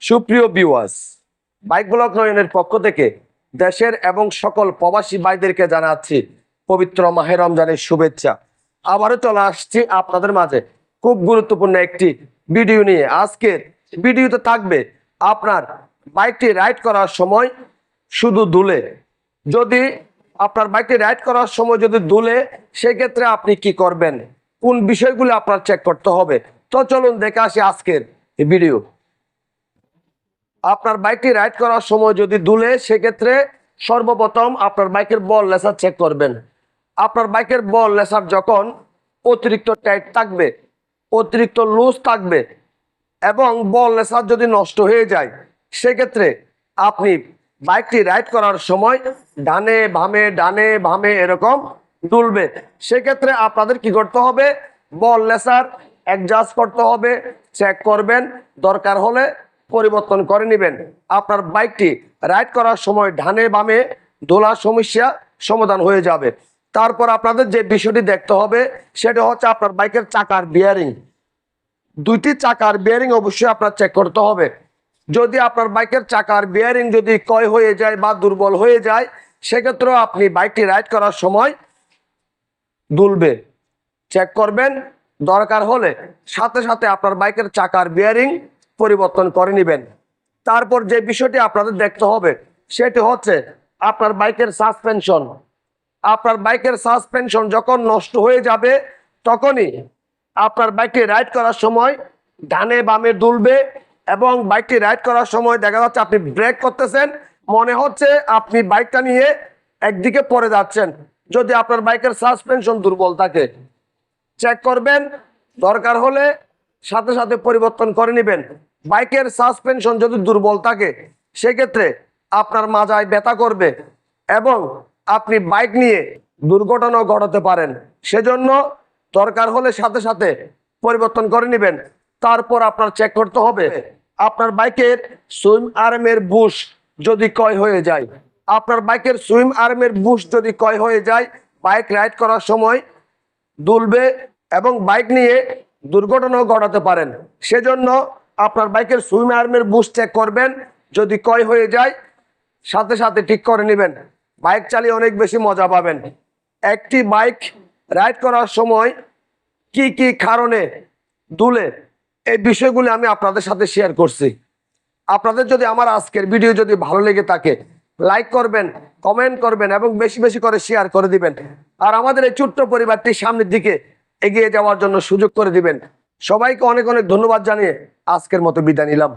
সুপ্রিয় viewers, bike blog নয়নের পক্ষ থেকে দেশের এবং সকল প্রবাসী ভাইদেরকে জানাচ্ছি পবিত্র মাহে রমজানের শুভেচ্ছা। আবারও চলে আসছি আপনাদের মাঝে খুব গুরুত্বপূর্ণ একটি ভিডিও নিয়ে। আজকের ভিডিওতে থাকবে আপনার বাইকটি রাইড করার সময় শুধু দুলে, যদি আপনার বাইকটি রাইড করার সময় যদি দুলে, সেক্ষেত্রে আপনি কি করবেন, কোন বিষয়গুলো আপনার চেক করতে হবে। তো চলুন দেখে আসি আজকের এই ভিডিও। আপনার বাইকটি রাইড করার সময় যদি দুলে, সেক্ষেত্রে সর্বপ্রথম আপনার বাইকের বল লেসার চেক করবেন। আপনার বাইকের বল লেসার যখন অতিরিক্ত টাইট থাকবে, অতিরিক্ত লুজ থাকবে এবং বল লেসার যদি নষ্ট হয়ে যায়, সেক্ষেত্রে আপনি বাইকটি রাইড করার সময় ডানে বামে এরকম দুলবে। সেক্ষেত্রে আপনাদের কি করতে হবে, বল লেসার অ্যাডজাস্ট করতে হবে, চেক করবেন, দরকার হলে পরিবর্তন করে নেবেন। আপনার বাইকটি রাইড করার সময় ডানে বামে দোলার সমস্যা সমাধান হয়ে যাবে। তারপর আপনাদের যে বিষয়টি দেখতে হবে সেটা হচ্ছে আপনার বাইকের চাকার বিয়ারিং। দুইটি চাকার বিয়ারিং অবশ্যই আপনার চেক করতে হবে। যদি আপনার বাইকের চাকার বিয়ারিং যদি ক্ষয় হয়ে যায় বা দুর্বল হয়ে যায়, সেক্ষেত্রেও আপনি বাইকটি রাইড করার সময় দুলবে। চেক করবেন, দরকার হলে সাথে সাথে আপনার বাইকের চাকার বিয়ারিং পরিবর্তন করে নেবেন। তারপর যে বিষয়টি আপনাদের দেখতে হবে সেটি হচ্ছে আপনার বাইকের সাসপেনশন। আপনার বাইকের সাসপেনশন যখন নষ্ট হয়ে যাবে, তখনই আপনার বাইকটি রাইড করার সময় ডানে বামে দুলবে এবং বাইকটি রাইড করার সময় দেখা যাচ্ছে আপনি ব্রেক করতেছেন, মনে হচ্ছে আপনি বাইকটা নিয়ে একদিকে পড়ে যাচ্ছেন। যদি আপনার বাইকের সাসপেনশন দুর্বল থাকে, চেক করবেন, দরকার হলে সাথে সাথে পরিবর্তন করে নেবেন। বাইকের সাসপেনশন যদি দুর্বল থাকে, সেক্ষেত্রে আপনার মাজায় ব্যথা করবে এবং আপনি বাইক নিয়ে দুর্ঘটনাও ঘটাতে পারেন। সেজন্য দরকার হলে সাথে সাথে পরিবর্তন করে নেবেন। তারপর আপনার চেক করতে হবে আপনার বাইকের সুইং আর্মের বুশ যদি ক্ষয় হয়ে যায়। আপনার বাইকের সুইং আর্মের বুশ যদি ক্ষয় হয়ে যায়, বাইক রাইড করার সময় দুলবে এবং বাইক নিয়ে দুর্ঘটনাও ঘটাতে পারেন। সেজন্য আপনার বাইকের সুইং আর্মের বুশ চেক করবেন, যদি ক্ষয় হয়ে যায় সাথে সাথে ঠিক করে নেবেন। বাইক চালিয়ে অনেক বেশি মজা পাবেন। একটি বাইক রাইড করার সময় কি কি কারণে দুলে, এই বিষয়গুলি আমি আপনাদের সাথে শেয়ার করছি। আপনাদের যদি আমার আজকের ভিডিও যদি ভালো লেগে থাকে, লাইক করবেন, কমেন্ট করবেন এবং বেশি বেশি করে শেয়ার করে দিবেন। আর আমাদের এই ছোট্ট পরিবারটি সামনের দিকে এগিয়ে যাওয়ার জন্য সুযোগ করে দিবেন। সবাইকে অনেক অনেক ধন্যবাদ জানিয়ে আজকের মতো বিদায় নিলাম।